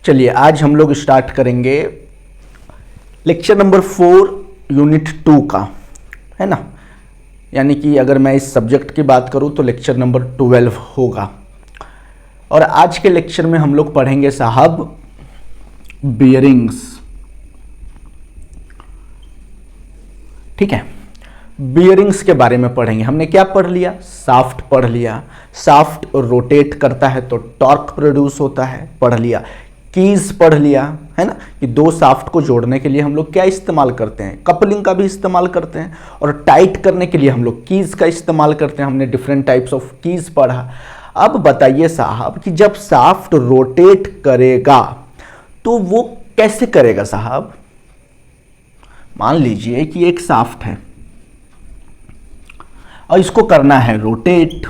चलिए आज हम लोग स्टार्ट करेंगे लेक्चर नंबर 4 यूनिट 2 का, है ना। यानी कि अगर मैं इस सब्जेक्ट की बात करूं तो लेक्चर नंबर 12 होगा। और आज के लेक्चर में हम लोग पढ़ेंगे साहब बियरिंग्स। ठीक है, बियरिंग्स के बारे में पढ़ेंगे। हमने क्या पढ़ लिया? शाफ्ट पढ़ लिया। शाफ्ट रोटेट करता है तो टॉर्क प्रोड्यूस होता है, पढ़ लिया। कीज पढ़ लिया, है ना, कि दो शाफ्ट को जोड़ने के लिए हम लोग क्या इस्तेमाल करते हैं? कपलिंग का भी इस्तेमाल करते हैं। और टाइट करने के लिए हम लोग कीज का इस्तेमाल करते हैं। हमने डिफरेंट टाइप्स ऑफ कीज पढ़ा। अब बताइए साहब कि जब शाफ्ट रोटेट करेगा तो वो कैसे करेगा साहब? मान लीजिए कि एक शाफ्ट है और इसको करना है रोटेट,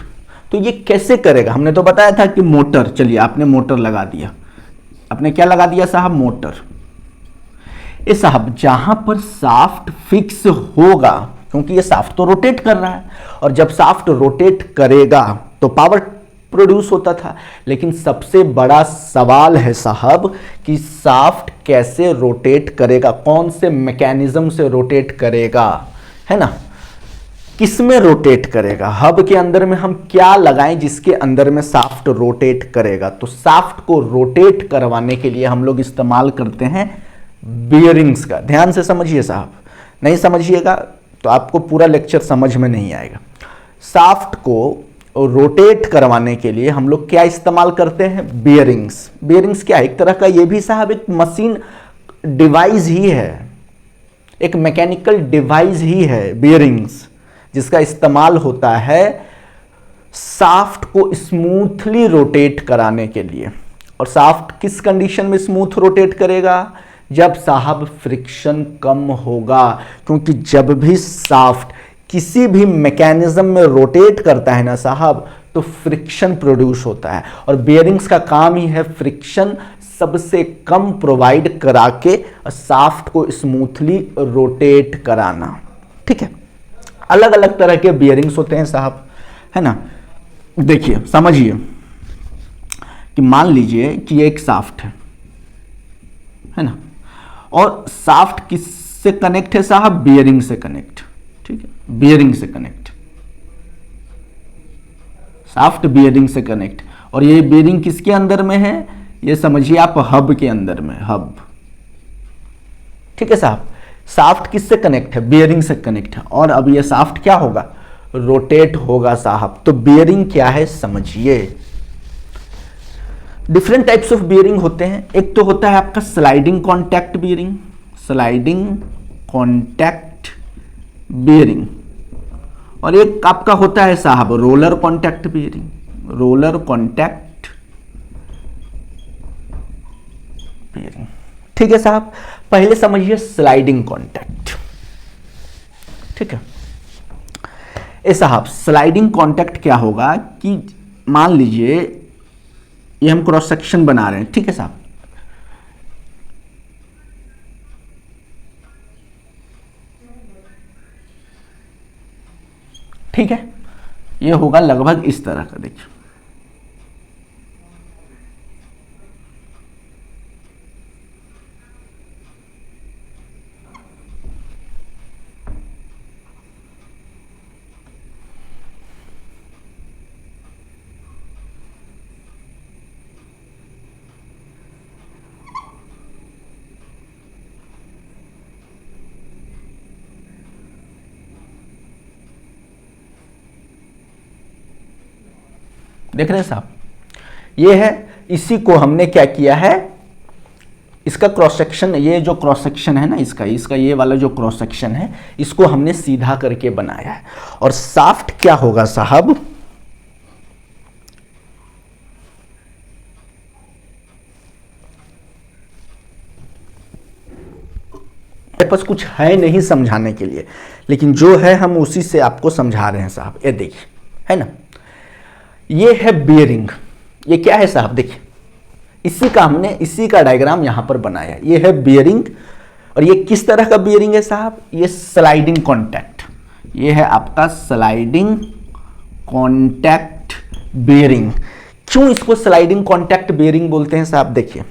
तो ये कैसे करेगा? हमने तो बताया था कि मोटर। चलिए आपने मोटर लगा दिया। आपने क्या लगा दिया साहब? मोटर। ये साहब जहां पर शाफ्ट फिक्स होगा, क्योंकि ये शाफ्ट तो रोटेट कर रहा है, और जब शाफ्ट रोटेट करेगा तो पावर प्रोड्यूस होता था। लेकिन सबसे बड़ा सवाल है साहब कि शाफ्ट कैसे रोटेट करेगा, कौन से मैकेनिज्म से रोटेट करेगा, है ना। किसमें रोटेट करेगा? हब के अंदर में हम क्या लगाएं जिसके अंदर में शाफ्ट रोटेट करेगा? तो शाफ्ट को रोटेट करवाने के लिए हम लोग इस्तेमाल करते हैं बियरिंग्स का। ध्यान से समझिए साहब, नहीं समझिएगा तो आपको पूरा लेक्चर समझ में नहीं आएगा। शाफ्ट को रोटेट करवाने के लिए हम लोग क्या इस्तेमाल करते हैं? बियरिंग्स। बियरिंग्स क्या है? एक तरह का ये भी साहब एक मशीन डिवाइस ही है, एक मैकेनिकल डिवाइस ही है बियरिंग्स, जिसका इस्तेमाल होता है शाफ्ट को स्मूथली रोटेट कराने के लिए। और शाफ्ट किस कंडीशन में स्मूथ रोटेट करेगा? जब साहब फ्रिक्शन कम होगा। क्योंकि जब भी शाफ्ट किसी भी मैकेनिज्म में रोटेट करता है ना साहब, तो फ्रिक्शन प्रोड्यूस होता है। और बियरिंग्स का काम ही है फ्रिक्शन सबसे कम प्रोवाइड करा के शाफ्ट को स्मूथली रोटेट कराना। ठीक है, अलग अलग तरह के बियरिंग्स होते हैं साहब, है ना। देखिए समझिए कि मान लीजिए कि ये एक शाफ्ट है ना, और शाफ्ट किससे कनेक्ट है साहब? बियरिंग से कनेक्ट। ठीक है, बियरिंग से कनेक्ट, शाफ्ट बियरिंग से कनेक्ट। और ये बियरिंग किसके अंदर में है? ये समझिए आप हब के अंदर में, हब। ठीक है साहब, शाफ्ट किससे कनेक्ट है? बियरिंग से कनेक्ट है। और अब ये शाफ्ट क्या होगा? रोटेट होगा साहब। तो बियरिंग क्या है समझिए। डिफरेंट टाइप्स ऑफ बियरिंग होते हैं। एक तो होता है आपका sliding contact bearing, sliding contact bearing. और एक आपका होता है साहब roller contact bearing, roller contact bearing. ठीक है साहब, पहले समझिए स्लाइडिंग कॉन्टैक्ट। ठीक है, ए साहब स्लाइडिंग कॉन्टैक्ट क्या होगा कि मान लीजिए ये हम क्रॉस सेक्शन बना रहे हैं। ठीक है साहब, ठीक है, ये होगा लगभग इस तरह का। देखिए देख रहे हैं साहब, ये है। इसी को हमने क्या किया है, इसका क्रॉस सेक्शन, ये जो क्रॉस सेक्शन है ना, इसका ये वाला जो क्रॉस सेक्शन है, इसको हमने सीधा करके बनाया है। और शाफ्ट क्या होगा साहब? मेरे पास कुछ है नहीं समझाने के लिए, लेकिन जो है हम उसी से आपको समझा रहे हैं साहब। ये देखिए, है ना, ये है बियरिंग। ये क्या है साहब? देखिए इसी का डायग्राम यहां पर बनाया है। ये है बियरिंग। और ये किस तरह का बियरिंग है साहब? ये स्लाइडिंग कॉन्टैक्ट। ये है आपका स्लाइडिंग कॉन्टैक्ट बियरिंग। क्यों इसको स्लाइडिंग कॉन्टैक्ट बियरिंग बोलते हैं साहब? देखिए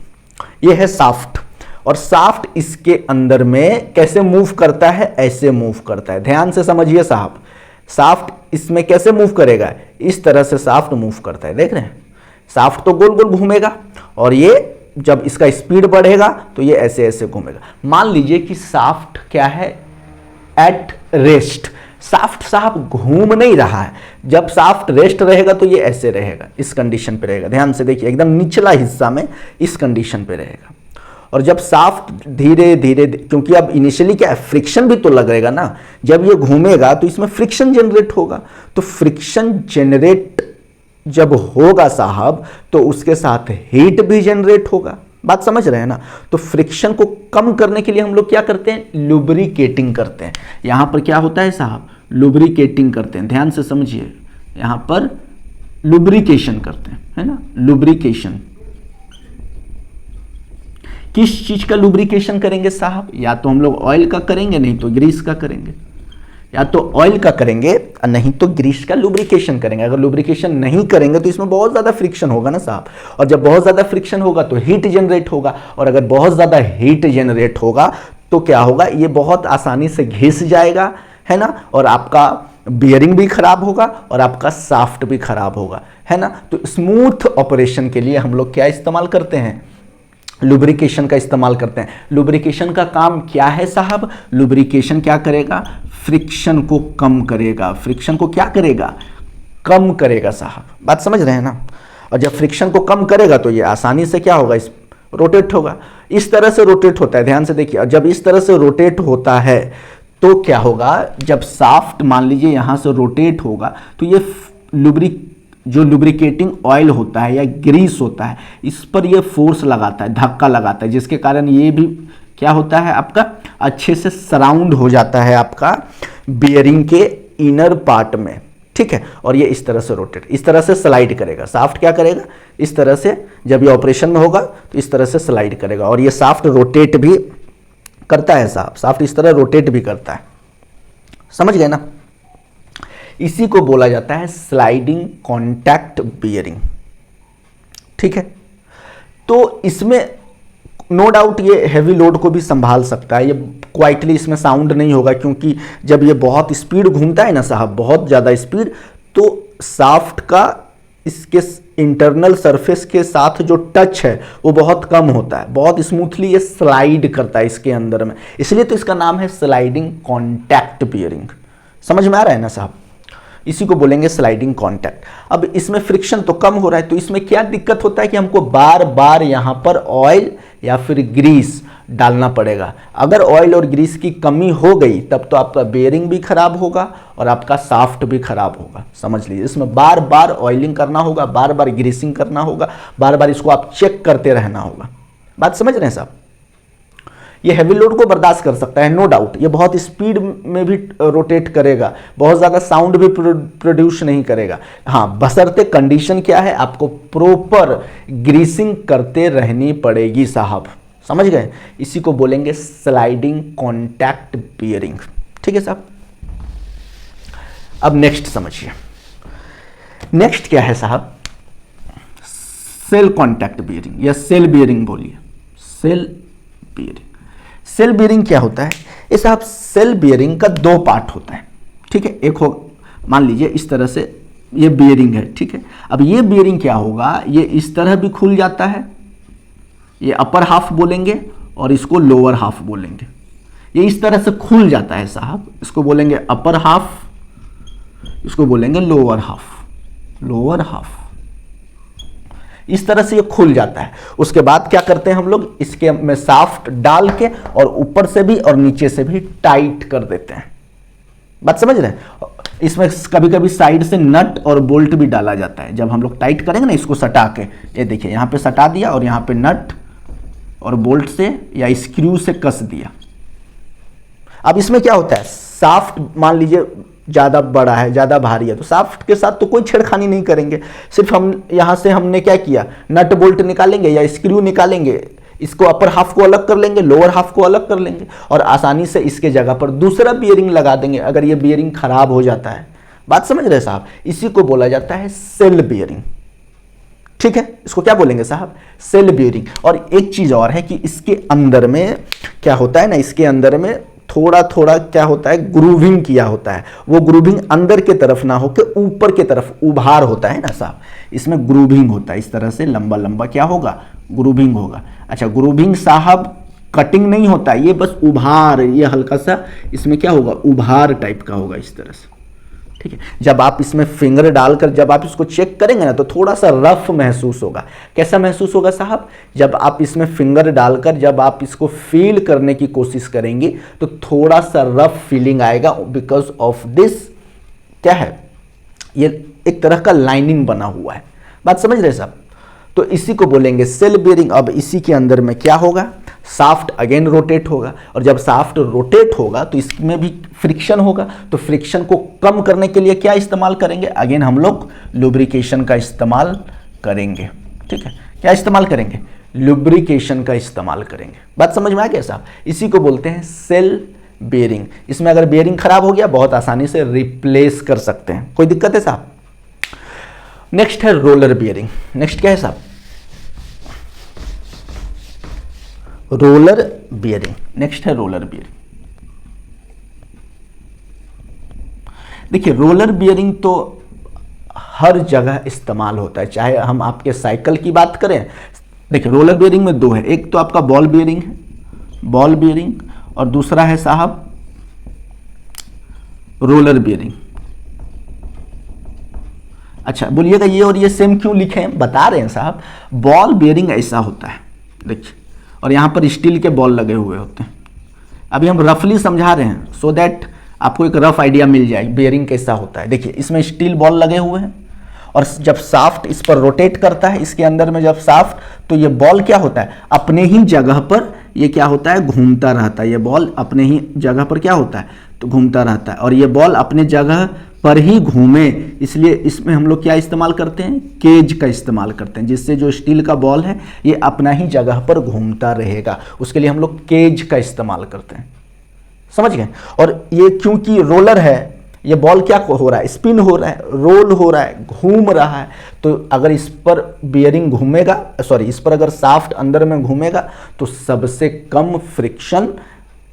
ये है शाफ्ट, और शाफ्ट इसके अंदर में कैसे मूव करता है, ऐसे मूव करता है। ध्यान से समझिए साहब, शाफ्ट इसमें कैसे मूव करेगा, इस तरह से शाफ्ट मूव करता है। देख रहे हैं, शाफ्ट तो गोल गोल घूमेगा, और ये जब इसका स्पीड बढ़ेगा तो ये ऐसे ऐसे घूमेगा। मान लीजिए कि शाफ्ट क्या है, एट रेस्ट। शाफ्ट साहब घूम नहीं रहा है, जब शाफ्ट रेस्ट रहेगा तो ये ऐसे रहेगा, इस कंडीशन पे रहेगा। ध्यान से देखिए, एकदम निचला हिस्सा में इस कंडीशन पे रहेगा। और जब शाफ्ट धीरे धीरे, क्योंकि अब इनिशियली क्या है, फ्रिक्शन भी तो लगेगा ना, जब ये घूमेगा तो इसमें फ्रिक्शन जनरेट होगा, तो फ्रिक्शन जनरेट जब होगा साहब तो उसके साथ हीट भी जनरेट होगा। बात समझ रहे हैं ना। तो फ्रिक्शन को कम करने के लिए हम लोग क्या करते हैं, लुब्रिकेटिंग करते हैं। यहां पर क्या होता है साहब, लुब्रिकेटिंग करते हैं। ध्यान से समझिए, यहां पर लुब्रिकेशन करते हैं, है ना, लुब्रिकेशन। किस चीज का लुब्रिकेशन करेंगे साहब, या तो हम लोग ऑयल का करेंगे, नहीं तो ग्रीस का करेंगे। या तो ऑयल का करेंगे नहीं तो ग्रीस का लुब्रिकेशन करेंगे। अगर लुब्रिकेशन नहीं करेंगे तो इसमें बहुत ज़्यादा फ्रिक्शन होगा ना साहब, और जब बहुत ज़्यादा फ्रिक्शन होगा तो हीट जनरेट होगा, और अगर बहुत ज़्यादा हीट जनरेट होगा तो क्या होगा, ये बहुत आसानी से घिस जाएगा, है ना, और आपका बियरिंग भी खराब होगा और आपका शाफ्ट भी खराब होगा, है ना। तो स्मूथ ऑपरेशन के लिए हम लोग क्या इस्तेमाल करते हैं, लुब्रिकेशन का इस्तेमाल करते हैं। लुब्रिकेशन का काम क्या है साहब, लुब्रिकेशन क्या करेगा, फ्रिक्शन को कम करेगा। फ्रिक्शन को क्या करेगा, कम करेगा साहब। बात समझ रहे हैं ना। और जब फ्रिक्शन को कम करेगा तो ये आसानी से क्या होगा, इस रोटेट होगा। इस तरह से रोटेट होता है, ध्यान से देखिए। और जब इस तरह से रोटेट होता है तो क्या होगा, जब शाफ्ट मान लीजिए यहाँ से रोटेट होगा तो ये जो लुब्रिकेटिंग ऑयल होता है या ग्रीस होता है, इस पर ये फोर्स लगाता है, धक्का लगाता है, जिसके कारण ये भी क्या होता है, आपका अच्छे से सराउंड हो जाता है आपका बियरिंग के इनर पार्ट में, ठीक है। और ये इस तरह से रोटेट, इस तरह से स्लाइड करेगा। शाफ्ट क्या करेगा, इस तरह से, जब ये ऑपरेशन में होगा तो इस तरह से स्लाइड करेगा। और ये शाफ्ट रोटेट भी करता है साहब, शाफ्ट इस तरह रोटेट भी करता है। समझ गए ना। इसी को बोला जाता है स्लाइडिंग कॉन्टैक्ट बियरिंग, ठीक है। तो इसमें नो डाउट ये हैवी लोड को भी संभाल सकता है। ये क्वाइटली इसमें साउंड नहीं होगा, क्योंकि जब ये बहुत स्पीड घूमता है ना साहब, बहुत ज़्यादा स्पीड, तो शाफ्ट का इसके इंटरनल सरफेस के साथ जो टच है वो बहुत कम होता है, बहुत स्मूथली ये स्लाइड करता है इसके अंदर में, इसलिए तो इसका नाम है स्लाइडिंग कॉन्टैक्ट बियरिंग। समझ में आ रहा है ना साहब। इसी को बोलेंगे स्लाइडिंग कॉन्टैक्ट। अब इसमें फ्रिक्शन तो कम हो रहा है, तो इसमें क्या दिक्कत होता है कि हमको बार बार यहाँ पर ऑयल या फिर ग्रीस डालना पड़ेगा। अगर ऑयल और ग्रीस की कमी हो गई तब तो आपका बेयरिंग भी खराब होगा और आपका शाफ्ट भी खराब होगा। समझ लीजिए, इसमें बार बार ऑयलिंग करना होगा, बार बार ग्रीसिंग करना होगा, बार बार इसको आप चेक करते रहना होगा। बात समझ रहे हैं साहब। ये हैवी लोड को बर्दाश्त कर सकता है, नो डाउट। ये बहुत स्पीड में भी रोटेट करेगा, बहुत ज़्यादा साउंड भी प्रोड्यूस नहीं करेगा। हाँ, बशर्ते कंडीशन क्या है, आपको प्रॉपर ग्रीसिंग करते रहनी पड़ेगी साहब। समझ गए। इसी को बोलेंगे स्लाइडिंग कॉन्टैक्ट बियरिंग, ठीक है साहब। अब नेक्स्ट समझिए, नेक्स्ट क्या है साहब, सेल कॉन्टैक्ट बियरिंग या सेल बियरिंग बोलिए, सेल बियरिंग। सेल बियरिंग क्या होता है, ये साहब सेल बियरिंग का दो पार्ट होता है, ठीक है। एक हो, मान लीजिए इस तरह से ये बियरिंग है, ठीक है। अब ये बियरिंग क्या होगा, ये इस तरह भी खुल जाता है, ये अपर हाफ बोलेंगे और इसको लोअर हाफ बोलेंगे। ये इस तरह से खुल जाता है साहब, इसको बोलेंगे अपर हाफ, इसको बोलेंगे लोअर हाफ, लोअर हाफ। इस तरह से ये खुल जाता है। उसके बाद क्या करते हैं हम लोग, इसके में शाफ्ट डाल के और ऊपर से भी और नीचे से भी टाइट कर देते हैं। बात समझ रहे हैं। इसमें कभी कभी साइड से नट और बोल्ट भी डाला जाता है। जब हम लोग टाइट करेंगे ना इसको सटा के, ये देखिए यहाँ पे सटा दिया और यहाँ पे नट और बोल्ट से या स्क्रू से कस दिया। अब इसमें क्या होता है, शाफ्ट मान लीजिए ज़्यादा बड़ा है, ज़्यादा भारी है, तो शाफ्ट के साथ तो कोई छेड़खानी नहीं करेंगे। सिर्फ हम यहाँ से हमने क्या किया, नट बोल्ट निकालेंगे या स्क्रू निकालेंगे, इसको अपर हाफ को अलग कर लेंगे, लोअर हाफ को अलग कर लेंगे और आसानी से इसके जगह पर दूसरा बियरिंग लगा देंगे अगर ये बियरिंग खराब हो जाता है। बात समझ रहे साहब। इसी को बोला जाता है सेल बियरिंग, ठीक है, इसको क्या बोलेंगे साहब, सेल बियरिंग। और एक चीज और है कि इसके अंदर में क्या होता है ना, इसके अंदर में थोड़ा थोड़ा क्या होता है, ग्रूविंग किया होता है। वो ग्रूविंग अंदर के तरफ ना होकर ऊपर के तरफ उभार होता है ना साहब, इसमें ग्रूविंग होता है। इस तरह से लंबा लंबा क्या होगा, ग्रूविंग होगा। अच्छा, ग्रूविंग साहब कटिंग नहीं होता, ये बस उभार, ये हल्का सा इसमें क्या होगा, उभार टाइप का होगा इस तरह से। ठीक है, जब आप इसमें फिंगर डालकर जब आप इसको चेक करेंगे ना तो थोड़ा सा रफ महसूस होगा। कैसा महसूस होगा साहब, जब आप इसमें फिंगर डालकर जब आप इसको फील करने की कोशिश करेंगे तो थोड़ा सा रफ फीलिंग आएगा, बिकॉज ऑफ दिस क्या है, ये एक तरह का लाइनिंग बना हुआ है। बात समझ रहे साहब, तो इसी को बोलेंगे सेल बियरिंग। अब इसी के अंदर में क्या होगा, साफ्ट अगेन रोटेट होगा, और जब साफ्ट रोटेट होगा तो इसमें भी फ्रिक्शन होगा। तो फ्रिक्शन को कम करने के लिए क्या इस्तेमाल करेंगे, अगेन हम लोग लुब्रिकेशन का इस्तेमाल करेंगे। ठीक है, क्या इस्तेमाल करेंगे, लुब्रिकेशन का इस्तेमाल करेंगे। बात समझ में आ गया साहब, इसी को बोलते हैं सेल बेयरिंग। इसमें अगर बेयरिंग खराब हो गया बहुत आसानी से रिप्लेस कर सकते हैं, कोई दिक्कत है साहब। नेक्स्ट है रोलर बेयरिंग। नेक्स्ट क्या है साहब, रोलर बेयरिंग। नेक्स्ट है रोलर बेयरिंग। देखिए रोलर बेयरिंग तो हर जगह इस्तेमाल होता है, चाहे हम आपके साइकिल की बात करें। देखिए रोलर बेयरिंग में दो है, एक तो आपका बॉल बेयरिंग है, बॉल बेयरिंग, और दूसरा है साहब रोलर बेयरिंग। अच्छा बोलिएगा ये और ये सेम क्यों लिखे हैं, बता रहे हैं साहब। बॉल बेयरिंग ऐसा होता है, देखिए, और यहाँ पर स्टील के बॉल लगे हुए होते हैं। अभी हम रफली समझा रहे हैं सो दैट आपको एक रफ आइडिया मिल जाए बेयरिंग कैसा होता है। देखिए इसमें स्टील बॉल लगे हुए हैं, और जब साफ्ट इस पर रोटेट करता है, इसके अंदर में जब साफ्ट, तो ये बॉल क्या होता है, अपने ही जगह पर ये क्या होता है, घूमता रहता है। ये बॉल अपने ही जगह पर क्या होता है, तो घूमता रहता है। और ये बॉल अपने जगह पर ही घूमे, इसलिए इसमें हम लोग क्या इस्तेमाल करते हैं, केज का इस्तेमाल करते हैं, जिससे जो स्टील का बॉल है ये अपना ही जगह पर घूमता रहेगा। उसके लिए हम लोग केज का इस्तेमाल करते हैं, समझ गए। और ये क्योंकि रोलर है, ये बॉल क्या हो रहा है, स्पिन हो रहा है, रोल हो रहा है, घूम रहा है। तो अगर इस पर बियरिंग घूमेगा, सॉरी इस पर अगर साफ्ट अंदर में घूमेगा तो सबसे कम फ्रिक्शन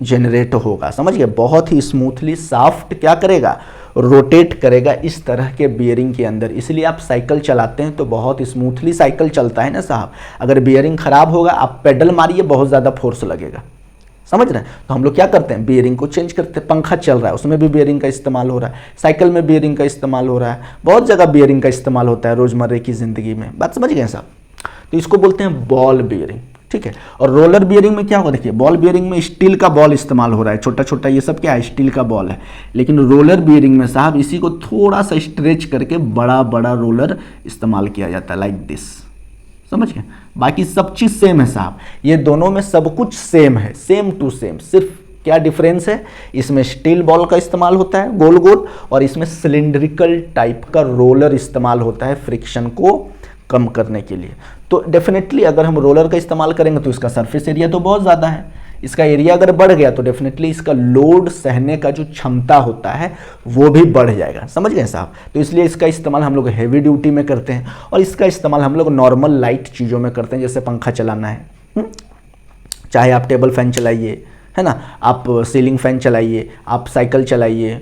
जनरेट होगा, समझ गए। बहुत ही स्मूथली साफ्ट क्या करेगा, रोटेट करेगा इस तरह के बियरिंग के अंदर। इसलिए आप साइकिल चलाते हैं तो बहुत स्मूथली साइकिल चलता है ना साहब। अगर बियरिंग खराब होगा, आप पेडल मारिए बहुत ज़्यादा फोर्स लगेगा, समझ रहे हैं। तो हम लोग क्या करते हैं, बियरिंग को चेंज करते हैं। पंखा चल रहा है उसमें भी बियरिंग का इस्तेमाल हो रहा है, साइकिल में बियरिंग का इस्तेमाल हो रहा है, बहुत जगह बियरिंग का इस्तेमाल होता है रोजमर्रे की ज़िंदगी में। बात समझ गए साहब, तो इसको बोलते हैं बॉल बियरिंग, ठीक है। और रोलर बियरिंग में क्या होगा, देखिए बॉल बियरिंग में स्टील का बॉल इस्तेमाल हो रहा है, छोटा छोटा ये सब क्या है, स्टील का बॉल है। लेकिन रोलर बियरिंग में साहब इसी को थोड़ा सा स्ट्रेच करके बड़ा बड़ा रोलर इस्तेमाल किया जाता है, लाइक दिस, समझ गए। बाकी सब चीज़ सेम है साहब, ये दोनों में सब कुछ सेम है, सेम टू सेम। सिर्फ क्या डिफरेंस है, इसमें स्टील बॉल का इस्तेमाल होता है गोल गोल, और इसमें सिलिंड्रिकल टाइप का रोलर इस्तेमाल होता है फ्रिक्शन को कम करने के लिए। तो डेफिनेटली अगर हम रोलर का इस्तेमाल करेंगे तो इसका सरफेस एरिया तो बहुत ज़्यादा है, इसका एरिया अगर बढ़ गया तो डेफिनेटली इसका लोड सहने का जो क्षमता होता है वो भी बढ़ जाएगा, समझ गए साहब। तो इसलिए इसका इस्तेमाल हम लोग हैवी ड्यूटी में करते हैं, और इसका इस्तेमाल हम लोग नॉर्मल लाइट चीज़ों में करते हैं, जैसे पंखा चलाना है, चाहे आप टेबल फैन चलाइए, है ना, आप सीलिंग फैन चलाइए, आप साइकिल चलाइए,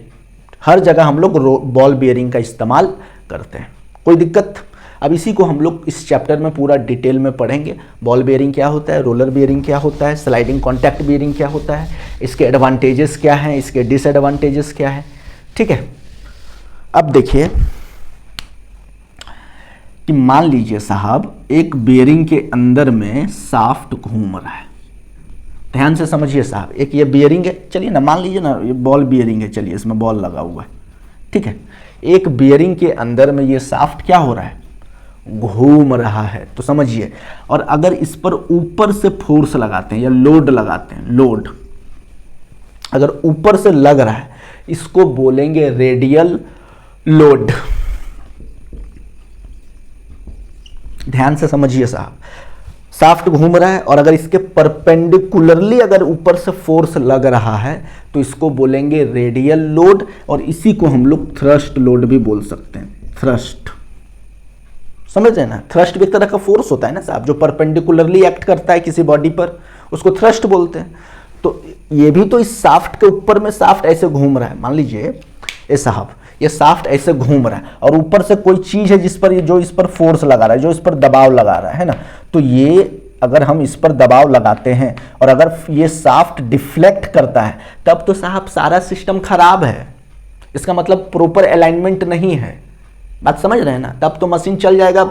हर जगह हम लोग बॉल बियरिंग का इस्तेमाल करते हैं, कोई दिक्कत। अब इसी को हम लोग इस चैप्टर में पूरा डिटेल में पढ़ेंगे। बॉल बियरिंग क्या होता है, रोलर बियरिंग क्या होता है, स्लाइडिंग कॉन्टैक्ट बियरिंग क्या होता है, इसके एडवांटेजेस क्या हैं, इसके डिसएडवांटेजेस क्या है, ठीक है। अब देखिए कि मान लीजिए साहब एक बियरिंग के अंदर में साफ्ट घूम रहा है, ध्यान से समझिए साहब। एक ये बियरिंग है, चलिए ना मान लीजिए ना ये बॉल बियरिंग है, चलिए इसमें बॉल लगा हुआ है, ठीक है। एक बियरिंग के अंदर में ये साफ्ट क्या हो रहा है, घूम रहा है, तो समझिए। और अगर इस पर ऊपर से फोर्स लगाते हैं या लोड लगाते हैं, लोड अगर ऊपर से लग रहा है, इसको बोलेंगे रेडियल लोड। ध्यान से समझिए साहब, साफ्ट घूम रहा है और अगर इसके परपेंडिकुलरली अगर ऊपर से फोर्स लग रहा है तो इसको बोलेंगे रेडियल लोड, और इसी को हम लोग थ्रस्ट लोड भी बोल सकते हैं, थ्रस्ट, समझ रहे हैं ना, थ्रस्ट भी एक तरह का फोर्स होता है ना साहब, जो परपेंडिकुलरली एक्ट करता है किसी बॉडी पर, उसको थ्रस्ट बोलते हैं। तो ये भी तो इस शाफ्ट के ऊपर में शाफ्ट ऐसे घूम रहा है, मान लीजिए ये साहब, ये शाफ्ट ऐसे घूम रहा है और ऊपर से कोई चीज है जिस पर जो इस पर फोर्स लगा रहा है, जो इस पर दबाव लगा रहा है ना, तो ये अगर हम इस पर दबाव लगाते हैं और अगर ये शाफ्ट डिफ्लेक्ट करता है तब तो साहब सारा सिस्टम खराब है, इसका मतलब प्रॉपर अलाइनमेंट नहीं है, बात समझ रहे हैं ना, तब तो मशीन चल जाएगा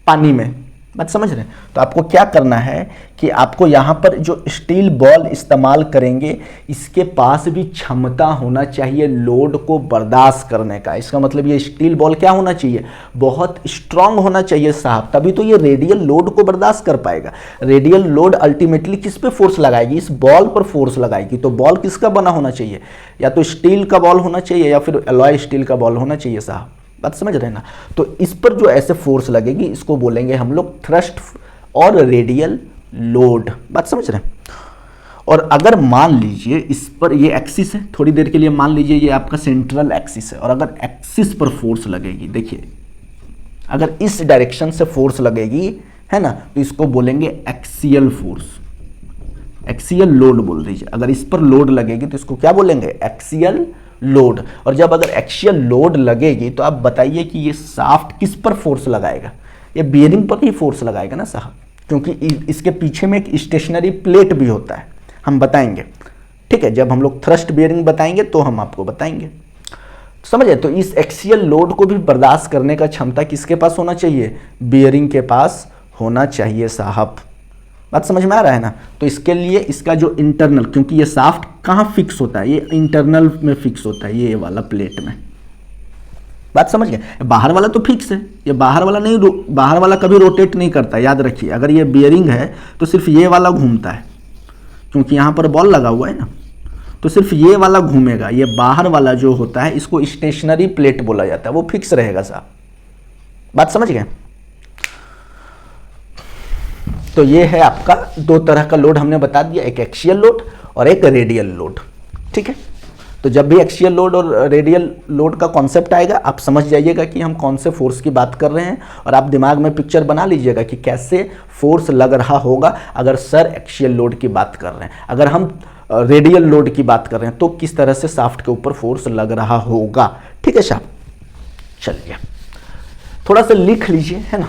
पानी में, बात समझ रहे हैं। तो आपको क्या करना है कि आपको यहाँ पर जो स्टील बॉल इस्तेमाल करेंगे इसके पास भी क्षमता होना चाहिए लोड को बर्दाश्त करने का। इसका मतलब ये स्टील बॉल क्या होना चाहिए, बहुत स्ट्रांग होना चाहिए साहब, तभी तो ये रेडियल लोड को बर्दाश्त कर पाएगा। रेडियल लोड अल्टीमेटली किस पे फोर्स लगाएगी, इस बॉल पर फोर्स लगाएगी। तो बॉल किसका बना होना चाहिए, या तो स्टील का बॉल होना चाहिए या फिर अलॉय स्टील का बॉल होना चाहिए साहब, बात समझ रहे हैं ना। तो इस पर जो ऐसे फोर्स लगेगी इसको बोलेंगे हम लोग थ्रस्ट और रेडियल लोड, बात समझ रहे हैं। और अगर मान लीजिए इस पर ये एक्सिस है, थोड़ी देर के लिए मान लीजिए ये आपका सेंट्रल एक्सिस है, और अगर एक्सिस पर फोर्स लगेगी, देखिए अगर इस डायरेक्शन से फोर्स लगेगी है ना, तो इसको बोलेंगे एक्सियल फोर्स, एक्सियल लोड बोल दीजिए। अगर इस पर लोड लगेगी तो इसको क्या बोलेंगे, एक्सियल लोड। और जब अगर एक्सियल लोड लगेगी तो आप बताइए कि ये शाफ्ट किस पर फोर्स लगाएगा, ये बियरिंग पर ही फोर्स लगाएगा ना साहब, क्योंकि इसके पीछे में एक स्टेशनरी प्लेट भी होता है, हम बताएंगे, ठीक है, जब हम लोग थ्रस्ट बियरिंग बताएंगे तो हम आपको बताएंगे, समझे। तो इस एक्सियल लोड को भी बर्दाश्त करने का क्षमता किसके पास होना चाहिए, बियरिंग के पास होना चाहिए साहब, बात समझ में आ रहा है ना। तो इसके लिए इसका जो इंटरनल, क्योंकि ये शाफ्ट कहाँ फिक्स होता है, ये इंटरनल में फिक्स होता है, ये वाला प्लेट में, बात समझ गए। बाहर वाला तो फिक्स है, ये बाहर वाला नहीं, बाहर वाला कभी रोटेट नहीं करता, याद रखिए। अगर ये बियरिंग है तो सिर्फ ये वाला घूमता है, क्योंकि यहाँ पर बॉल लगा हुआ है ना, तो सिर्फ ये वाला घूमेगा, ये बाहर वाला जो होता है इसको स्टेशनरी प्लेट बोला जाता है, वो फिक्स रहेगा साहब, बात समझ गए। तो ये है आपका दो तरह का लोड हमने बता दिया, एक एक्सियल लोड और एक रेडियल लोड, ठीक है। तो जब भी एक्सियल लोड और रेडियल लोड का कॉन्सेप्ट आएगा आप समझ जाइएगा कि हम कौन से फोर्स की बात कर रहे हैं, और आप दिमाग में पिक्चर बना लीजिएगा कि कैसे फोर्स लग रहा होगा अगर सर एक्सियल लोड की बात कर रहे हैं, अगर हम रेडियल लोड की बात कर रहे हैं तो किस तरह से शाफ्ट के ऊपर फोर्स लग रहा होगा, ठीक है साहब। चलिए थोड़ा सा लिख लीजिए, है ना,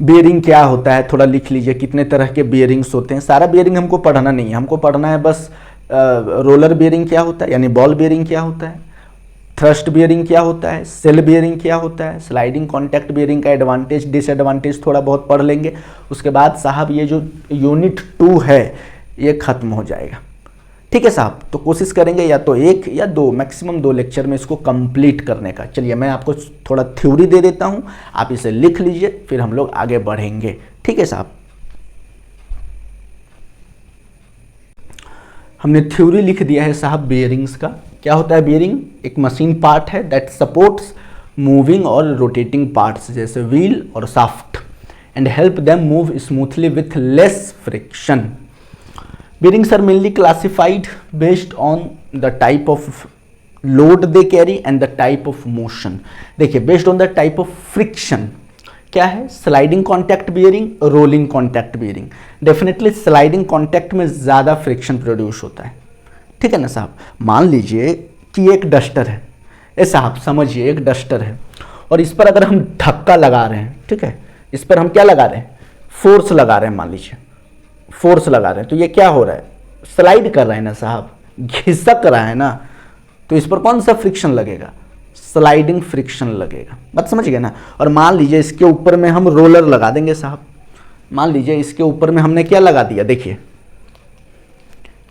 बियरिंग क्या होता है थोड़ा लिख लीजिए, कितने तरह के बियरिंग्स होते हैं। सारा बियरिंग हमको पढ़ना नहीं है, हमको पढ़ना है बस रोलर बियरिंग क्या होता है, यानी बॉल बियरिंग क्या होता है, थ्रस्ट बियरिंग क्या होता है, सेल बियरिंग क्या होता है, स्लाइडिंग कॉन्टैक्ट बियरिंग का एडवांटेज डिसएडवांटेज थोड़ा बहुत पढ़ लेंगे। उसके बाद साहब ये जो यूनिट 2 है ये खत्म हो जाएगा, ठीक है साहब। तो कोशिश करेंगे या तो 1 या 2 मैक्सिमम 2 लेक्चर में इसको कंप्लीट करने का। चलिए मैं आपको थोड़ा थ्योरी दे देता हूं, आप इसे लिख लीजिए, फिर हम लोग आगे बढ़ेंगे, ठीक है साहब। हमने थ्योरी लिख दिया है साहब बियरिंग्स का। क्या होता है बियरिंग, एक मशीन पार्ट है दैट सपोर्ट्स मूविंग और रोटेटिंग पार्ट्स जैसे व्हील और shaft and help them move smoothly with less friction. Bearings are mainly classified based on the type of load they carry and the type of motion। देखिए based on the type of friction क्या है, sliding contact bearing, rolling contact bearing. Definitely sliding contact में ज़्यादा friction produce होता है, ठीक है ना साहब। मान लीजिए कि एक डस्टर है, ए साहब समझिए एक डस्टर है और इस पर अगर हम धक्का लगा रहे हैं, ठीक है, इस पर हम क्या लगा रहे हैं, फोर्स लगा रहे हैं, मान लीजिए फोर्स लगा रहे हैं, तो ये क्या हो रहा है, स्लाइड कर रहा है ना साहब, घिसक रहा है ना, तो इस पर कौन सा फ्रिक्शन लगेगा, स्लाइडिंग फ्रिक्शन लगेगा, बात समझ गए ना। और मान लीजिए इसके ऊपर में हम रोलर लगा देंगे साहब, मान लीजिए इसके ऊपर में हमने क्या लगा दिया, देखिए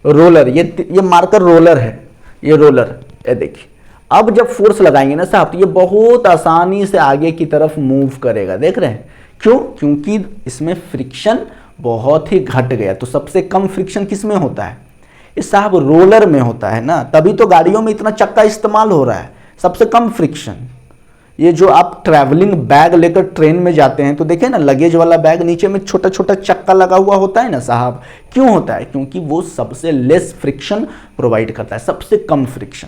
रोलर, ये मार्कर रोलर है, ये रोलर, ये देखिए। अब जब फोर्स लगाएंगे ना साहब तो ये बहुत आसानी से आगे की तरफ मूव करेगा, देख रहे हैं क्यों, क्योंकि इसमें फ्रिक्शन बहुत ही घट गया। तो सबसे कम फ्रिक्शन किस में होता है, इस साहब रोलर में होता है ना, तभी तो गाड़ियों में इतना चक्का इस्तेमाल हो रहा है, सबसे कम फ्रिक्शन। ये जो आप ट्रैवलिंग बैग लेकर ट्रेन में जाते हैं तो देखिए ना, लगेज वाला बैग नीचे में छोटा छोटा चक्का लगा हुआ होता है ना साहब, क्यों होता है, क्योंकि वो सबसे लेस फ्रिक्शन प्रोवाइड करता है, सबसे कम फ्रिक्शन,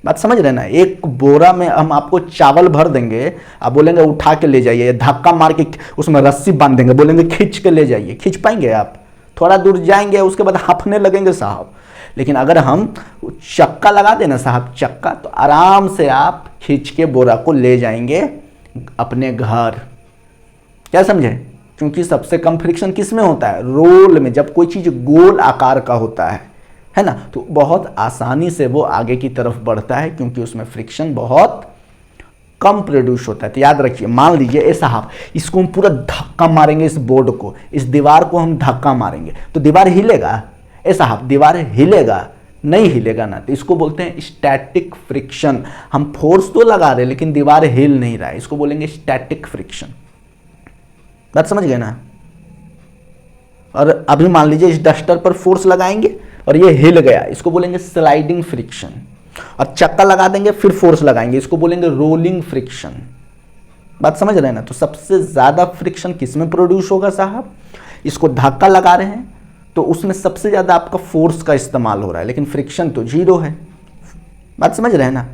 बात समझ रहे ना, एक बोरा में हम आपको चावल भर देंगे, आप बोलेंगे उठा के ले जाइए, धक्का मार के उसमें रस्सी बांध देंगे, बोलेंगे खींच के ले जाइए, खींच पाएंगे आप? थोड़ा दूर जाएंगे उसके बाद हाँफने लगेंगे साहब। लेकिन अगर हम चक्का लगा देना साहब, चक्का, तो आराम से आप खींच के बोरा को ले जाएंगे अपने घर। क्या समझे? क्योंकि सबसे कम फ्रिक्शन किस में होता है? रोल में। जब कोई चीज गोल आकार का होता है ना, तो बहुत आसानी से वो आगे की तरफ बढ़ता है, क्योंकि उसमें फ्रिक्शन बहुत कम प्रोड्यूस होता है। तो याद रखिए, मान लीजिए ए साहब, इसको हम पूरा धक्का मारेंगे, इस बोर्ड को, इस दीवार को हम धक्का मारेंगे तो दीवार हिलेगा? ए साहब, दीवार हिलेगा? नहीं हिलेगा ना। तो इसको बोलते हैं स्टैटिक फ्रिक्शन। हम फोर्स तो लगा रहे हैं लेकिन दीवार हिल नहीं रहा है, इसको बोलेंगे स्टैटिक फ्रिक्शन। बात समझ गए ना? और अभी मान लीजिए इस डस्टर पर फोर्स लगाएंगे और ये हिल गया, इसको बोलेंगे स्लाइडिंग फ्रिक्शन। और चक्का लगा देंगे फिर फोर्स लगाएंगे, इसको बोलेंगे रोलिंग फ्रिक्शन। बात समझ रहे हैं ना? तो सबसे ज्यादा फ्रिक्शन किस में प्रोड्यूस होगा साहब? इसको धक्का लगा रहे हैं तो उसमें सबसे ज्यादा आपका फोर्स का इस्तेमाल हो रहा है, लेकिन फ्रिक्शन तो जीरो है। बात समझ रहे हैं ना?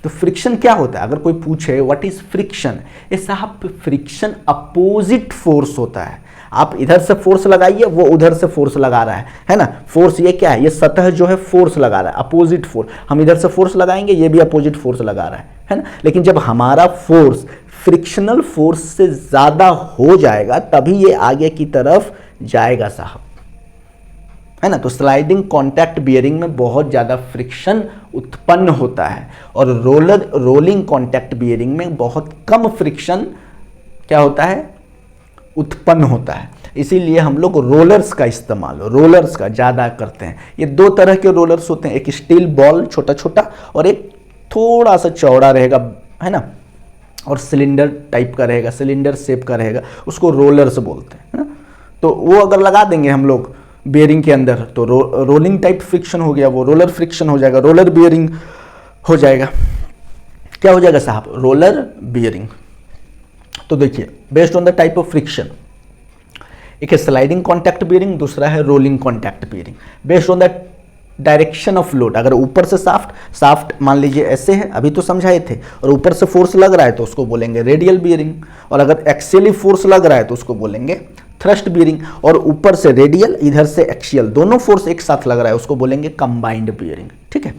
तो फ्रिक्शन क्या होता है? अगर कोई पूछे व्हाट इज फ्रिक्शन, ये साहब फ्रिक्शन अपोजिट फोर्स होता है। आप इधर से फोर्स लगाइए, वो उधर से फोर्स लगा रहा है ना। फोर्स ये क्या है? ये सतह जो है फोर्स लगा रहा है, अपोजिट फोर्स। हम इधर से फोर्स लगाएंगे, ये भी अपोजिट फोर्स लगा रहा है ना। लेकिन जब हमारा फोर्स फ्रिक्शनल फोर्स से ज्यादा हो जाएगा तभी ये आगे की तरफ जाएगा साहब, है ना। तो स्लाइडिंग कॉन्टैक्ट बियरिंग में बहुत ज्यादा फ्रिक्शन उत्पन्न होता है और रोलिंग कॉन्टैक्ट बियरिंग में बहुत कम फ्रिक्शन क्या होता है? उत्पन्न होता है। इसीलिए हम लोग रोलर्स का इस्तेमाल ज़्यादा करते हैं। ये दो तरह के रोलर्स होते हैं, एक स्टील बॉल छोटा छोटा और एक थोड़ा सा चौड़ा रहेगा, है ना, और सिलेंडर टाइप का रहेगा, सिलेंडर शेप का रहेगा, उसको रोलर्स बोलते हैं, है ना। तो वो अगर लगा देंगे हम लोग बियरिंग के अंदर तो रोलिंग टाइप फ्रिक्शन हो गया, वो रोलर फ्रिक्शन हो जाएगा, रोलर बियरिंग हो जाएगा। क्या हो जाएगा साहब? Roller bearing. तो देखिए, based on the type of friction, एक है स्लाइडिंग कॉन्टैक्ट बियरिंग, दूसरा है rolling contact bearing. Based on the direction of load, अगर ऊपर से साफ्ट मान लीजिए ऐसे है, अभी तो समझाए थे, और ऊपर से फोर्स लग रहा है तो उसको बोलेंगे रेडियल बियरिंग, और अगर एक्सियली फोर्स लग रहा है तो उसको बोलेंगे थ्रस्ट बियरिंग, और ऊपर से रेडियल इधर से एक्सियल दोनों फोर्स एक साथ लग रहा है उसको बोलेंगे कंबाइंड बियरिंग। ठीक है।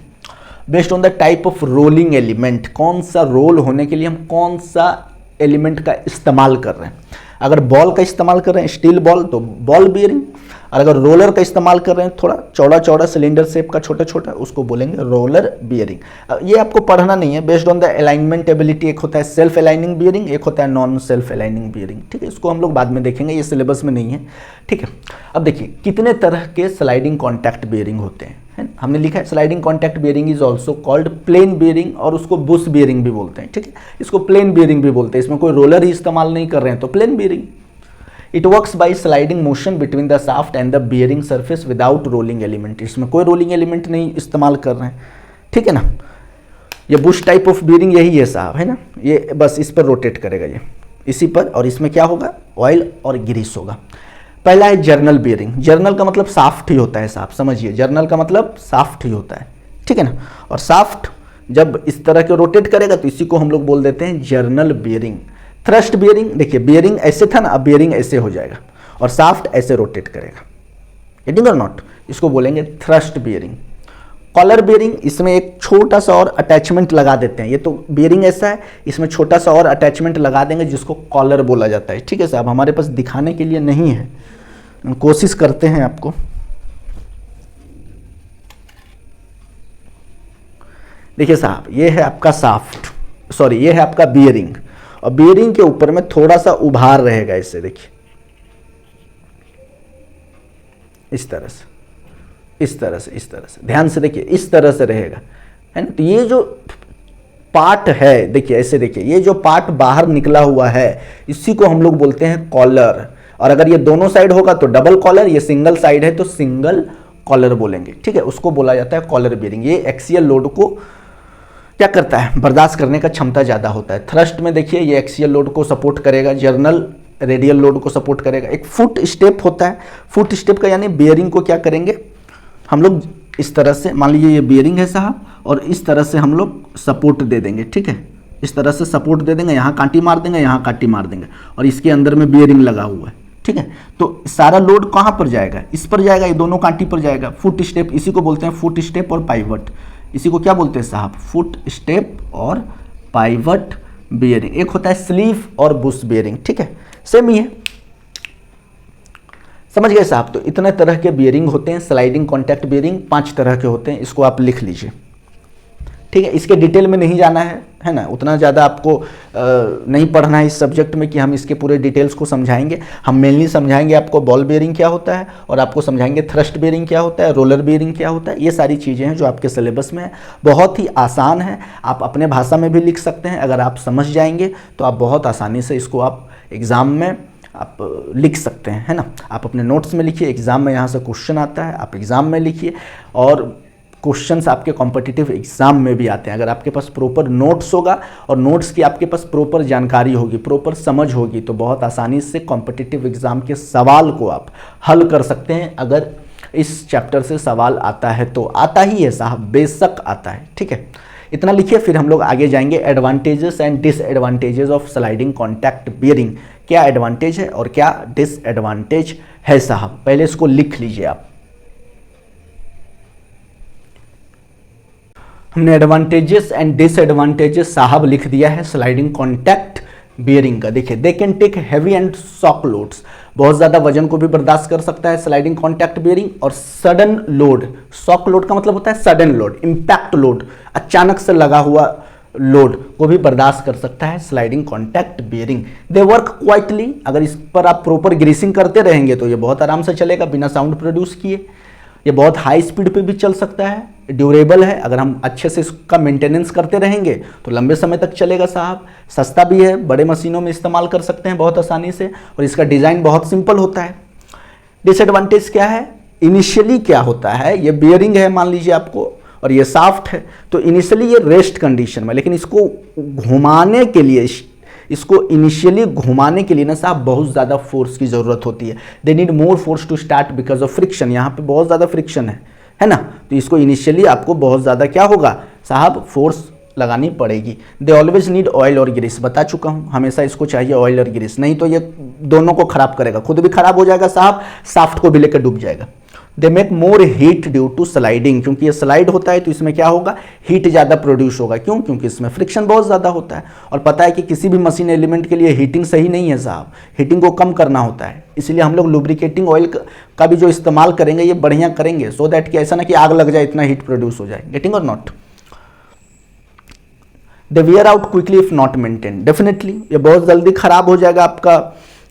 Based on the type of rolling element, कौन सा रोल होने के लिए हम कौन सा एलिमेंट का इस्तेमाल कर रहे हैं। अगर बॉल का इस्तेमाल कर रहे हैं स्टील बॉल तो बॉल बियरिंग, और अगर रोलर का इस्तेमाल कर रहे हैं थोड़ा चौड़ा चौड़ा सिलेंडर शेप का छोटा छोटा, उसको बोलेंगे रोलर बियरिंग। ये आपको पढ़ना नहीं है, based on the alignment ability. एक होता है सेल्फ अलाइनिंग बियरिंग, एक होता है नॉन सेल्फ अलाइनिंग बियरिंग। ठीक है, इसको हम लोग बाद में देखेंगे, ये सिलेबस में नहीं है। ठीक है, अब देखिए कितने तरह के स्लाइडिंग कॉन्टैक्ट बियरिंग होते हैं, है ना। हमने लिखा है sliding contact bearing is also called plain bearing, और उसको बुश बियरिंग भी बोलते हैं। ठीक है, इसको प्लेन बियरिंग भी बोलते हैं, इसमें कोई रोलर ही इस्तेमाल नहीं कर रहे हैं तो plain bearing. It works by sliding motion between the shaft and the bearing surface without rolling element, इसमें कोई रोलिंग एलिमेंट नहीं इस्तेमाल कर रहे हैं। ठीक है ना। ये बुश टाइप ऑफ बियरिंग यही है साहब, है ना। ये बस इस पर रोटेट करेगा, ये इसी पर, और इसमें क्या होगा? ऑयल और ग्रीस होगा। पहला है जर्नल बियरिंग। जर्नल का मतलब साफ्ट ही होता है साहब, समझिए, जर्नल का मतलब साफ्ट ही होता है। ठीक है ना। और साफ्ट जब इस तरह के रोटेट करेगा तो इसी को हम लोग बोल देते हैं जर्नल बियरिंग। थ्रस्ट बियरिंग, देखिए बियरिंग ऐसे था ना, अब बियरिंग ऐसे हो जाएगा और साफ्ट ऐसे रोटेट करेगा, गेटिंग और नॉट, इसको बोलेंगे थ्रस्ट बियरिंग। कॉलर बियरिंग, इसमें एक छोटा सा और अटैचमेंट लगा देते हैं। ये तो बियरिंग ऐसा है, इसमें छोटा सा और अटैचमेंट लगा देंगे जिसको कॉलर बोला जाता है। ठीक है साहब, हमारे पास दिखाने के लिए नहीं है, कोशिश करते हैं आपको। देखिए साहब, ये है आपका ये है आपका बियरिंग, और बियरिंग के ऊपर में थोड़ा सा उभार रहेगा, इससे देखिए इस तरह से ध्यान से देखिए, इस तरह से रहेगा, है ना। तो ये जो पार्ट है, देखिए ऐसे देखिए, ये जो पार्ट बाहर निकला हुआ है इसी को हम लोग बोलते हैं कॉलर। और अगर ये दोनों साइड होगा तो डबल कॉलर, ये सिंगल साइड है तो सिंगल कॉलर बोलेंगे। ठीक है, उसको बोला जाता है कॉलर बियरिंग। ये एक्सियल लोड को क्या करता है? बर्दाश्त करने का क्षमता ज़्यादा होता है। थ्रस्ट में देखिए ये एक्सियल लोड को सपोर्ट करेगा, जर्नल रेडियल लोड को सपोर्ट करेगा। एक फुट स्टेप होता है, फुट स्टेप का यानी बियरिंग को क्या करेंगे हम लोग इस तरह से मान लीजिए ये बियरिंग है साहब, और इस तरह से हम लोग सपोर्ट दे देंगे, ठीक है, इस तरह से सपोर्ट दे देंगे, यहाँ कांटी मार देंगे, यहाँ कांटी मार देंगे, और इसके अंदर में बियरिंग लगा हुआ है, ठीक है। तो सारा लोड कहाँ पर जाएगा, इस पर जाएगा, ये दोनों कांटी पर जाएगा। फुट स्टेप, इसी को बोलते हैं फुट स्टेप और पाइवट। इसी को क्या बोलते हैं साहब, फुट स्टेप और पाइवट बियरिंग। एक होता है स्लीव और बुश बियरिंग, ठीक है, सेम ही है, समझ गए साहब। तो इतने तरह के बियरिंग होते हैं। स्लाइडिंग कॉन्टैक्ट बियरिंग 5 तरह के होते हैं, इसको आप लिख लीजिए, ठीक है। इसके डिटेल में नहीं जाना है ना, उतना ज़्यादा आपको नहीं पढ़ना है इस सब्जेक्ट में कि हम इसके पूरे डिटेल्स को समझाएंगे। हम मेनली समझाएंगे आपको बॉल बेयरिंग क्या होता है, और आपको समझाएंगे थ्रस्ट बेयरिंग क्या होता है, रोलर बेयरिंग क्या होता है। ये सारी चीज़ें हैं जो आपके सिलेबस में है, बहुत ही आसान है। आप अपने भाषा में भी लिख सकते हैं, अगर आप समझ जाएंगे तो आप बहुत आसानी से इसको आप एग्ज़ाम में आप लिख सकते हैं, है ना। आप अपने नोट्स में लिखिए, एग्ज़ाम में यहाँ से क्वेश्चन आता है, आप एग्ज़ाम में लिखिए, और क्वेश्चंस आपके कॉम्पिटिटिव एग्जाम में भी आते हैं। अगर आपके पास प्रॉपर नोट्स होगा और नोट्स की आपके पास प्रॉपर जानकारी होगी, प्रॉपर समझ होगी, तो बहुत आसानी से कॉम्पिटिटिव एग्जाम के सवाल को आप हल कर सकते हैं। अगर इस चैप्टर से सवाल आता है तो आता ही है साहब, बेशक आता है, ठीक है। इतना लिखिए, फिर हम लोग आगे जाएंगे। Advantages and disadvantages of sliding contact bearing. क्या एडवांटेज है और क्या डिसएडवांटेज है साहब, पहले इसको लिख लीजिए आप। हमने एडवांटेजेस एंड डिसएडवांटेजेस साहब लिख दिया है स्लाइडिंग कॉन्टैक्ट बियरिंग का। देखिए, they can take heavy and shock loads, बहुत ज़्यादा वजन को भी बर्दाश्त कर सकता है स्लाइडिंग कॉन्टैक्ट बियरिंग। और सडन लोड, शॉक लोड का मतलब होता है सडन लोड, इम्पैक्ट लोड, अचानक से लगा हुआ लोड को भी बर्दाश्त कर सकता है sliding contact bearing. They work quietly, अगर इस पर आप प्रॉपर ग्रीसिंग करते रहेंगे तो ये बहुत आराम से चलेगा बिना साउंड प्रोड्यूस किए। ये बहुत हाई स्पीड पे भी चल सकता है, ड्यूरेबल है, अगर हम अच्छे से इसका मेंटेनेंस करते रहेंगे तो लंबे समय तक चलेगा साहब। सस्ता भी है, बड़े मशीनों में इस्तेमाल कर सकते हैं बहुत आसानी से, और इसका डिज़ाइन बहुत सिंपल होता है। डिसएडवांटेज क्या है, इनिशियली क्या होता है, ये बियरिंग है मान लीजिए आपको, और ये साफ्ट है, तो इनिशियली ये रेस्ट कंडीशन में, लेकिन इसको घुमाने के लिए, इसको इनिशियली घुमाने के लिए ना साहब बहुत ज़्यादा फोर्स की ज़रूरत होती है। They need more force to start because of friction, यहाँ पे बहुत ज़्यादा फ्रिक्शन है ना। तो इसको इनिशियली आपको बहुत ज़्यादा क्या होगा साहब, फोर्स लगानी पड़ेगी। दे ऑलवेज नीड ऑयल और ग्रीस, बता चुका हूँ, हमेशा इसको चाहिए ऑयल और ग्रीस, नहीं तो ये दोनों को खराब करेगा, खुद भी खराब हो जाएगा साहब, साफ्ट को भी लेकर डूब जाएगा। They make more heat due to sliding, क्योंकि ये स्लाइड होता है तो इसमें क्या होगा, हीट ज़्यादा प्रोड्यूस होगा। क्यों, क्योंकि इसमें फ्रिक्शन बहुत ज़्यादा होता है, और पता है कि किसी भी मशीन एलिमेंट के लिए हीटिंग सही नहीं है साहब, हीटिंग को कम करना होता है। इसलिए हम लोग लुब्रिकेटिंग ऑयल का भी जो इस्तेमाल करेंगे ये बढ़िया करेंगे, सो दैट कि ऐसा ना कि आग लग जाए, इतना हीट प्रोड्यूस हो जाए। गेटिंग और not. They wear out quickly if not maintain, definitely ये बहुत जल्दी खराब हो जाएगा आपका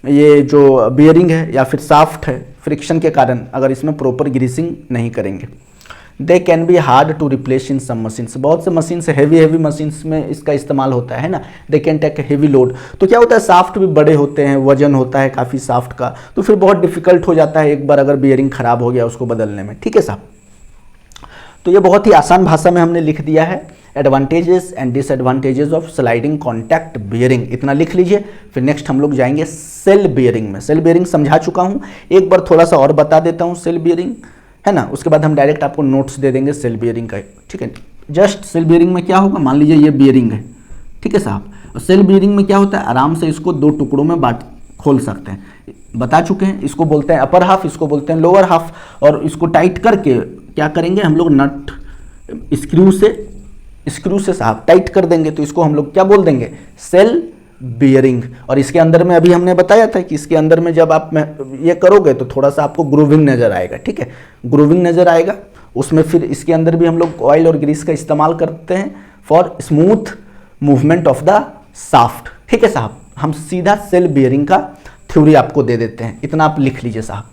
ये जो बियरिंग है या फिर साफ्ट है, फ्रिक्शन के कारण, अगर इसमें प्रॉपर ग्रीसिंग नहीं करेंगे। They can be hard to replace in some machines, बहुत से मशीन्स, हैवी मशीन्स में इसका इस्तेमाल होता है ना। They can take heavy load, तो क्या होता है, साफ्ट भी बड़े होते हैं, वजन होता है काफ़ी साफ्ट का, तो फिर बहुत डिफिकल्ट हो जाता है एक बार अगर बियरिंग खराब हो गया उसको बदलने में, ठीक है साहब। तो ये बहुत ही आसान भाषा में हमने लिख दिया है, advantages and disadvantages of sliding contact bearing, इतना लिख लीजिए। फिर नेक्स्ट हम लोग जाएंगे सेल बियरिंग में। सेल बियरिंग समझा चुका हूँ, एक बार थोड़ा सा और बता देता हूँ सेल बियरिंग, है ना, उसके बाद हम डायरेक्ट आपको नोट्स दे देंगे सेल बियरिंग का, ठीक है। जस्ट सेल बियरिंग में क्या होगा, मान लीजिए ये बियरिंग है, ठीक है साहब, और सेल बियरिंग में क्या होता है, आराम से इसको 2 टुकड़ों में खोल सकते हैं, बता चुके हैं। इसको बोलते हैं अपर हाफ, इसको बोलते हैं लोअर हाफ, और इसको टाइट करके क्या करेंगे हम लोग, नट स्क्रू से साहब टाइट कर देंगे, तो इसको हम लोग क्या बोल देंगे, सेल बियरिंग। और इसके अंदर में अभी हमने बताया था कि इसके अंदर में जब आप ये करोगे तो थोड़ा सा आपको ग्रूविंग नजर आएगा, ठीक है, ग्रूविंग नजर आएगा उसमें। फिर इसके अंदर भी हम लोग ऑयल और ग्रीस का इस्तेमाल करते हैं for smooth movement of the shaft, ठीक है साहब। हम सीधा सेल बियरिंग का थ्योरी आपको दे देते हैं, इतना आप लिख लीजिए साहब।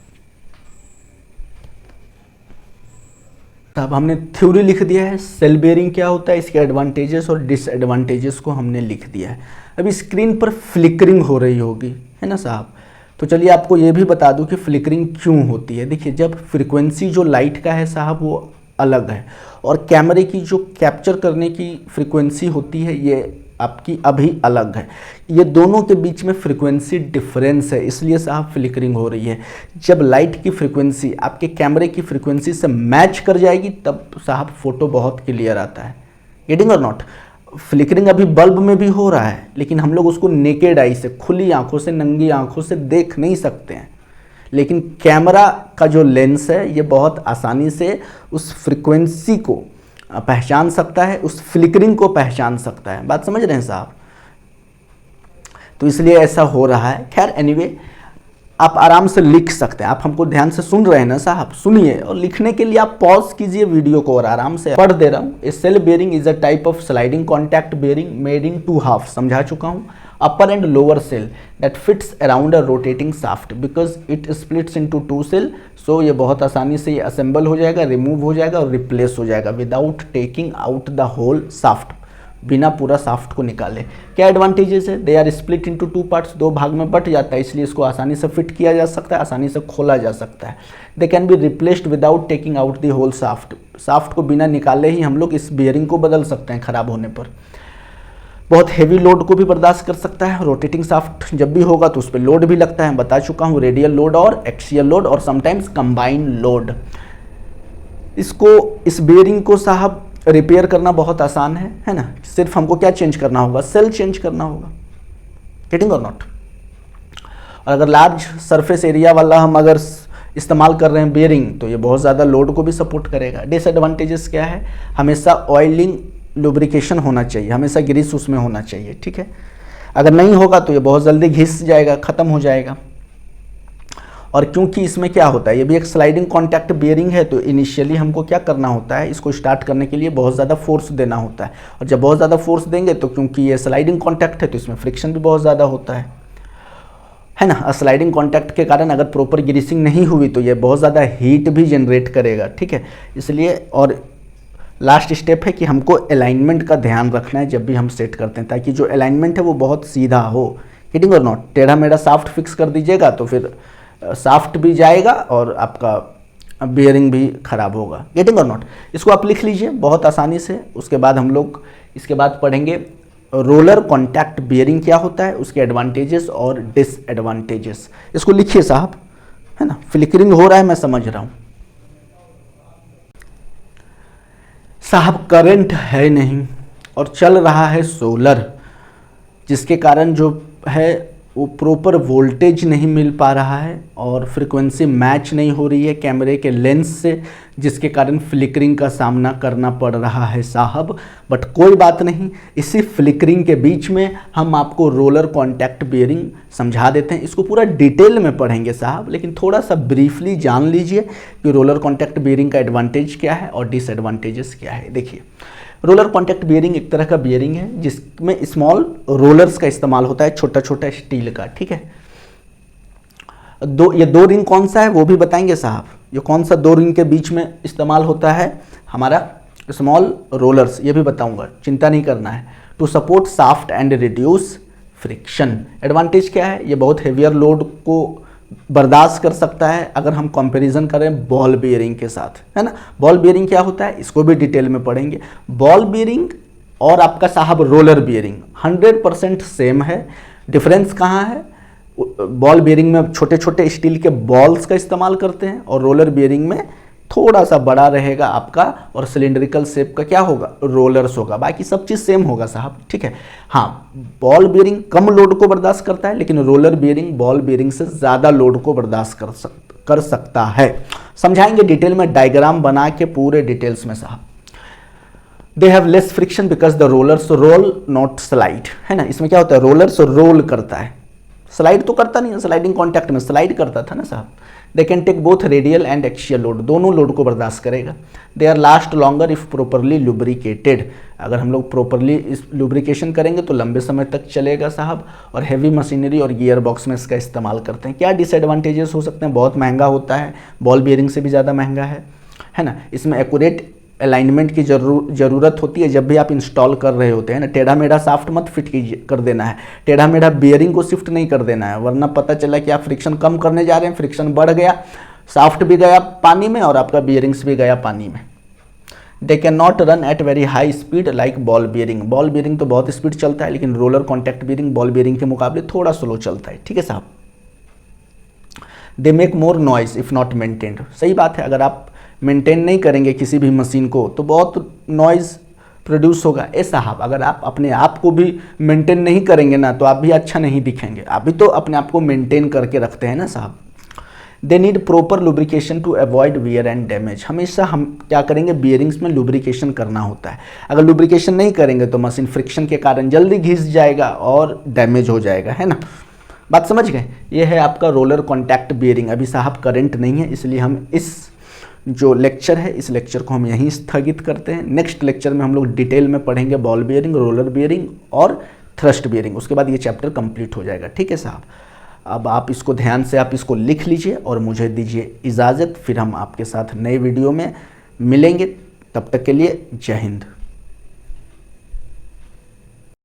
अब हमने थ्योरी लिख दिया है, सेल बियरिंग क्या होता है, इसके एडवांटेजेस और डिसएडवांटेजेस को हमने लिख दिया है। अभी स्क्रीन पर फ्लिकरिंग हो रही होगी, है ना साहब, तो चलिए आपको ये भी बता दूं कि फ्लिकरिंग क्यों होती है। देखिए, जब फ्रीक्वेंसी जो लाइट का है साहब वो अलग है, और कैमरे की जो कैप्चर करने की फ्रीक्वेंसी होती है ये आपकी अभी अलग है। ये दोनों के बीच में फ्रीक्वेंसी डिफरेंस है, इसलिए साहब फ्लिकरिंग हो रही है। जब लाइट की फ्रीक्वेंसी आपके कैमरे की फ्रीक्वेंसी से मैच कर जाएगी तब साहब फोटो बहुत क्लियर आता है। गेटिंग और नॉट? फ्लिकरिंग अभी बल्ब में भी हो रहा है, लेकिन हम लोग उसको नेकेड आई से, खुली आंखों से, नंगी आंखों से देख नहीं सकते हैं। लेकिन कैमरा का जो लेंस है ये बहुत आसानी से उस फ्रीक्वेंसी को पहचान सकता है, उस फ्लिकरिंग को पहचान सकता है। बात समझ रहे हैं साहब? तो इसलिए ऐसा हो रहा है। खैर एनीवे, आप आराम से लिख सकते हैं। आप हमको ध्यान से सुन रहे हैं ना साहब? सुनिए, और लिखने के लिए आप पॉज कीजिए वीडियो को और आराम से पढ़ दे रहा हूँ। A shell bearing is a type of sliding contact bearing made in two half. समझा चुका हूँ। Upper and lower shell that fits around a rotating shaft because it splits into two shell. So ये बहुत आसानी से ये assemble हो जाएगा, रिमूव हो जाएगा और रिप्लेस हो जाएगा without taking out the whole shaft, बिना पूरा शाफ्ट को निकाले। क्या एडवांटेजेस है? They are split into two parts, दो भाग में बट जाता है, इसलिए इसको आसानी से फिट किया जा सकता है, आसानी से खोला जा सकता है। They can be replaced without taking out the whole shaft. Shaft को बिना निकाले ही हम लोग इस बियरिंग को बदल सकते हैं खराब होने पर। बहुत हेवी लोड को भी बर्दाश्त कर सकता है। रोटेटिंग शाफ्ट जब भी होगा तो उस पर लोड भी लगता है, बता चुका हूँ, रेडियल लोड और एक्सियल लोड और समटाइम्स कंबाइन लोड। इस बेयरिंग को साहब रिपेयर करना बहुत आसान है ना? सिर्फ हमको क्या चेंज करना होगा? सेल चेंज करना होगा। गेटिंग और नॉट? और अगर लार्ज सरफेस एरिया वाला हम अगर इस्तेमाल कर रहे हैं बेयरिंग तो ये बहुत ज़्यादा लोड को भी सपोर्ट करेगा। डिसएडवांटेजेस क्या है? हमेशा ऑयलिंग लुब्रिकेशन होना चाहिए, हमेशा ग्रीस उसमें होना चाहिए, ठीक है? अगर नहीं होगा तो ये बहुत जल्दी घिस जाएगा, ख़त्म हो जाएगा। और क्योंकि इसमें क्या होता है, ये भी एक स्लाइडिंग कॉन्टैक्ट बेयरिंग है, तो इनिशियली हमको क्या करना होता है, इसको स्टार्ट करने के लिए बहुत ज़्यादा फोर्स देना होता है। और जब बहुत ज़्यादा फोर्स देंगे तो क्योंकि ये स्लाइडिंग कॉन्टैक्ट है तो इसमें फ्रिक्शन भी बहुत ज़्यादा होता है ना? स्लाइडिंग कॉन्टैक्ट के कारण अगर प्रॉपर ग्रीसिंग नहीं हुई तो ये बहुत ज़्यादा हीट भी जनरेट करेगा, ठीक है? इसलिए और लास्ट स्टेप है कि हमको अलाइनमेंट का ध्यान रखना है जब भी हम सेट करते हैं, ताकि जो अलाइनमेंट है वो बहुत सीधा हो। हिटिंग और नॉट? टेढ़ा मेढ़ा शाफ्ट फिक्स कर दीजिएगा तो फिर शाफ्ट भी जाएगा और आपका बियरिंग भी खराब होगा। गेटिंग और नॉट? इसको आप लिख लीजिए बहुत आसानी से। उसके बाद हम लोग इसके बाद पढ़ेंगे रोलर कॉन्टैक्ट बियरिंग क्या होता है, उसके एडवांटेजेस और डिसएडवांटेजेस। इसको लिखिए साहब, है ना? फ्लिकरिंग हो रहा है, मैं समझ रहा हूँ साहब। करंट है नहीं और चल रहा है सोलर, जिसके कारण जो है वो प्रॉपर वोल्टेज नहीं मिल पा रहा है और फ्रीक्वेंसी मैच नहीं हो रही है कैमरे के लेंस से, जिसके कारण फ्लिकरिंग का सामना करना पड़ रहा है साहब। बट कोई बात नहीं, इसी फ्लिकरिंग के बीच में हम आपको रोलर कॉन्टैक्ट बियरिंग समझा देते हैं। इसको पूरा डिटेल में पढ़ेंगे साहब, लेकिन थोड़ा सा ब्रीफली जान लीजिए कि रोलर कॉन्टैक्ट बियरिंग का एडवांटेज क्या है और डिसएडवांटेजेस क्या है। देखिए, रोलर कॉन्टैक्ट बियरिंग एक तरह का बियरिंग है जिसमें स्मॉल रोलर्स का इस्तेमाल होता है, छोटा छोटा स्टील का, ठीक है? ये दो रिंग कौन सा है वो भी बताएंगे साहब। ये कौन सा दो रिंग के बीच में इस्तेमाल होता है हमारा स्मॉल रोलर्स, ये भी बताऊंगा, चिंता नहीं करना है। To support shaft and reduce friction. Advantage क्या है? ये बहुत हेवियर लोड को बर्दाश्त कर सकता है अगर हम कंपैरिजन करें बॉल बियरिंग के साथ, है ना? बॉल बियरिंग क्या होता है इसको भी डिटेल में पढ़ेंगे। बॉल बियरिंग और आपका साहब रोलर बियरिंग 100% सेम है। डिफरेंस कहाँ है? बॉल बियरिंग में छोटे छोटे स्टील के बॉल्स का इस्तेमाल करते हैं और रोलर बियरिंग में थोड़ा सा बड़ा रहेगा आपका और सिलिंड्रिकल शेप का क्या होगा, रोलर्स होगा। बाकी सब चीज़ सेम होगा साहब, ठीक है? हाँ, बॉल बियरिंग कम लोड को बर्दाश्त करता है, लेकिन रोलर बियरिंग बॉल बियरिंग से ज़्यादा लोड को बर्दाश्त कर सकता है। समझाएंगे डिटेल में, डायग्राम बना के पूरे डिटेल्स में साहब। They have less friction because the rollers roll not slide, है ना? इसमें क्या होता है, रोलर्स रोल करता है, स्लाइड तो करता नहीं है। स्लाइडिंग कॉन्टैक्ट में स्लाइड करता था ना साहब। They can take both radial and axial load, दोनों लोड को बर्दाश्त करेगा। They are last longer if properly lubricated, अगर हम लोग प्रॉपरली इस लुब्रिकेशन करेंगे तो लंबे समय तक चलेगा साहब। और हैवी मशीनरी और गियर बॉक्स में इसका इस्तेमाल करते हैं। क्या डिसएडवांटेजेस हो सकते हैं? बहुत महंगा होता है, बॉल बियरिंग से भी ज़्यादा महंगा है ना? इसमें एक्यूरेट अलाइनमेंट की ज़रूरत होती है जब भी आप इंस्टॉल कर रहे होते हैं ना। टेढ़ा मेढ़ा शाफ्ट मत फिट कर देना है, टेढ़ा मेढ़ा बियरिंग को शिफ्ट नहीं कर देना है, वरना पता चला कि आप फ्रिक्शन कम करने जा रहे हैं, फ्रिक्शन बढ़ गया, शाफ्ट भी गया पानी में और आपका बियरिंग्स भी गया पानी में। They can not run at very high speed like ball bearing. Ball bearing तो बहुत स्पीड चलता है, लेकिन roller contact bearing ball bearing के मुकाबले थोड़ा स्लो चलता है। ठीक है साहब। दे make more noise if not maintained. सही बात है, अगर आप मेंटेन नहीं करेंगे किसी भी मशीन को तो बहुत नॉइज़ प्रोड्यूस होगा। ए साहब, अगर आप अपने आप को भी मेंटेन नहीं करेंगे ना तो आप भी अच्छा नहीं दिखेंगे। आप भी तो अपने आप को मेंटेन करके रखते हैं ना साहब। They need proper lubrication to avoid wear and damage. हमेशा हम क्या करेंगे, बियरिंग्स में लुब्रिकेशन करना होता है। अगर लुब्रिकेशन नहीं करेंगे तो मशीन फ्रिक्शन के कारण जल्दी घिस जाएगा और डैमेज हो जाएगा, है ना। बात समझ गए। ये है आपका रोलर कॉन्टैक्ट बियरिंग। अभी साहब करंट नहीं है, इसलिए हम इस जो लेक्चर है इस लेक्चर को हम यहीं स्थगित करते हैं। नेक्स्ट लेक्चर में हम लोग डिटेल में पढ़ेंगे बॉल बियरिंग, रोलर बियरिंग और थ्रस्ट बियरिंग। उसके बाद ये चैप्टर कंप्लीट हो जाएगा। ठीक है साहब। अब आप इसको ध्यान से आप इसको लिख लीजिए और मुझे दीजिए इजाज़त। फिर हम आपके साथ नए वीडियो में मिलेंगे। तब तक के लिए जय हिंद।